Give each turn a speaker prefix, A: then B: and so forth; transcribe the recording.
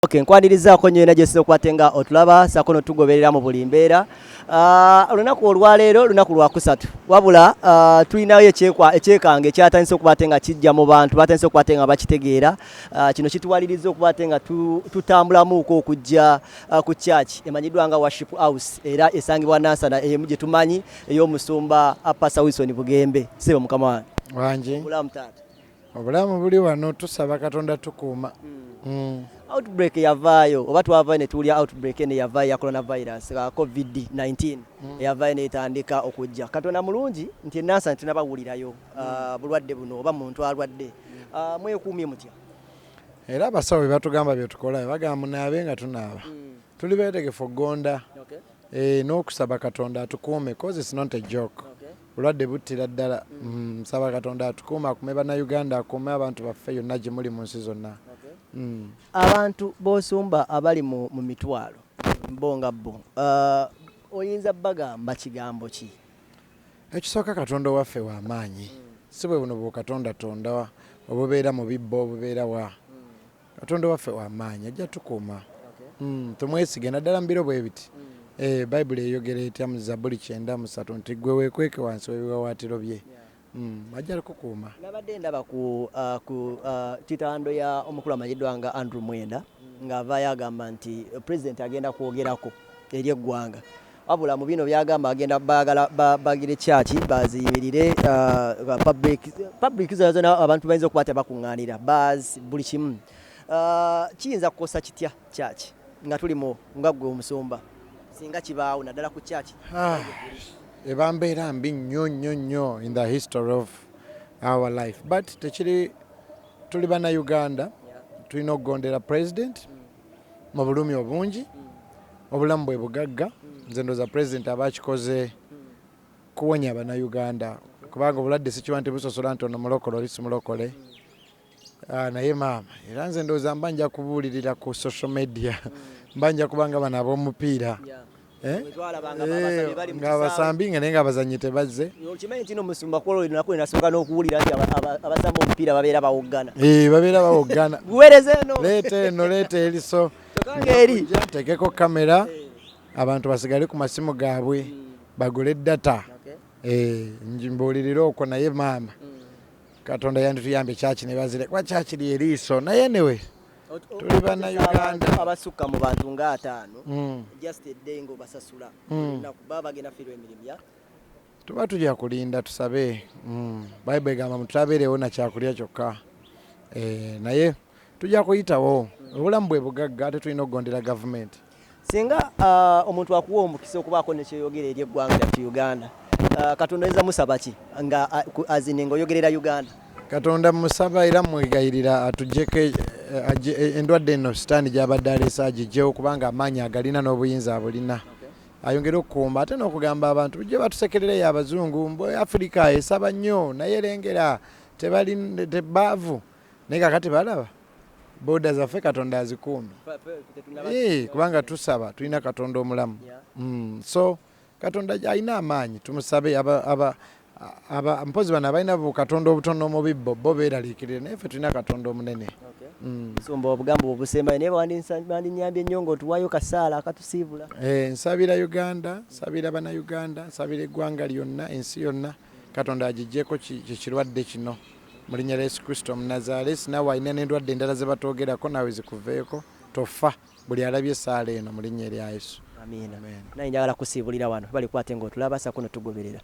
A: Okay, nkwanirizaako nnyo era gy'osinza okwatenga otulaba ssaako n'otugoberera mu buli mbeera. Olunaku olwaleero lunaku lwa kusatu wabula tulinayo ekyekange ekyatandise okuba ate nga kijja mu bantu batandise okuba ate nga bakitegeera. Kino kituwaliriza okuba ate nga tutambulamuuko okujja ku church emanyiddwa nga worship house era esangibwa Nansana emu gye tumanyi ey'omusumba Pastor Wilson Bugembe. Ssebo mukama wange.
B: Wange.
A: Obulamu taata.
B: Obulamu buli wano tusaba Katonda tukuuma.
A: Outbreak yavaayo oba twavaayo ne tuwulira outbreak ene yavaayo ya coronavirus COVID-19 yavaayo n'etandika okujja. Katonda mulungi nti Nansana tunabawulirayo bulwadde buno oba muntu alwadde. Mwekuumye mutya?
B: Era abasawo bye batugamba bye tukola bagamba munaabe nga tunaaba. Tuli beetegefu okgonda n'okusaba Katonda atukuume cause it's not a joke. Bulwadde buttira ddala. Nsaba Katonda atukuume akume bannayuganda akume abantu baffe yonna gye muli mu nsi zonna.
A: Abantu b'osumba abali mu mitwalo bo nga bo oyinza bagamba kigambo ki?
B: Ekisooka Katonda waffe w'amaanyi. Si bwe buno bwe Katonda tonda obubeera mu bibbo obubeera wa. Katonda waffe w'amaanyi ajja tukuuma. Tumwesige naddala mu biro bwe biti. Bayibuli eyogera etya mu Zabbuli 9:3 nti ggwe weekweke wansi w'ebiwaawaatiro bye. Ajja kukuuma.
A: Nabadde ndaba ku kitando ya omukulu amanyiddwa nga Andrew Mwenda ng'avaayo agamba nti President agenda kwogerako eri eggwanga. Wabula mu bino byagamba agenda bagire church baziyimirire public zona abantu bayinza okuba tebakuŋŋaanira baz buli kimu. Kiyinza kukosa kitya church nga tuli mu nga ggwe omusumba singa kibaawo naddala ku church?
B: Eba mbeera mbi nnyo in the history of our life, but tekiri tuli bannayuganda tulina okugondera president mu bulumi obungi obulamu bwe bugagga. Nze ndooza president aba akikoze kuwonya bannayuganda kubanga obulwadde sikiba nti busosola nti ono mulokole oli si mulokole. Naye maama era nze ndooza mba nja kubuulirira ku social media mba nja kubanga bano ab'omupiira nga abasambi nga naye nga abazannyi tebazze.
A: Okimanyi nti n'omusumba kwolwo lunaku nasooka n'okuwulira nti abasamba omupiira babeera bawoggana.
B: Babeera bawoggana.
A: Guweereze eno.
B: Leeta eriso.
A: Eri.
B: Tekeko kamera abantu basigale ku masimu gaabwe bagule data. Mbuulirira okwo naye maama Katonda yandituyambye kyaki ne bazire kuba kyaki ly eriiso naye newe tuli bannayuganda
A: abasukka mu bantu nga 5 just a day ngo basasula nakuba bagenda firo emirimu ya
B: tuba tujja kulinda tusabe. Bayibuli egamba mutulabeerewo na kyakulya kyokka naye tujja kuyitawo obulamu bwe bugagga ate tulina okugondera gavumenti.
A: Singa omuntu akuwa omukisa okubaako nekyeyogera eri eggwanga lyaffe Uganda Katonda oyinza musaba ki nga azine ng'oyogerera Uganda?
B: Katonda musaba era mwegayirira atuggyeko endwadde eno sitaani gy'abadde aleese agigyewo kubanga amaanyi agalina n'obuyinza abulina. Ayongere okukuuma ate n'okugamba abantu bujje batusekerereyo abazungu mbu Afirika esaba nnyo naye lengera tebaavu naye kakati balaba booda zaffe Katonda azikuume kubanga tusaba tulina Katonda omulamu. So Katonda alina amaanyi tumusabe mpozi bano abalina Katonda obutono mu bibbo bo beeraliikirire naye ffe tulina Katonda omunene.
A: Nsumba obugambo obusembayo naye bandinyambye nnyo ng'otuwaayo kasaala akatusiibula.
B: Nsabira Uganda, nsabira bannayuganda, nsabira eggwanga lyonna ensi yonna Katonda agiggyeko kirwadde kino mu linnya lya Yesu Kristo Omunnazaaleesi. Naawe alina n'endwadde endala ze batwogerako naawe zikuveeko tofa buli alabye essaala eno mu linnya erya Yesu.
A: Amiina. Naye njagala kusiibulira wano bali kwate ng'otulaba ssaako ne tugoberera.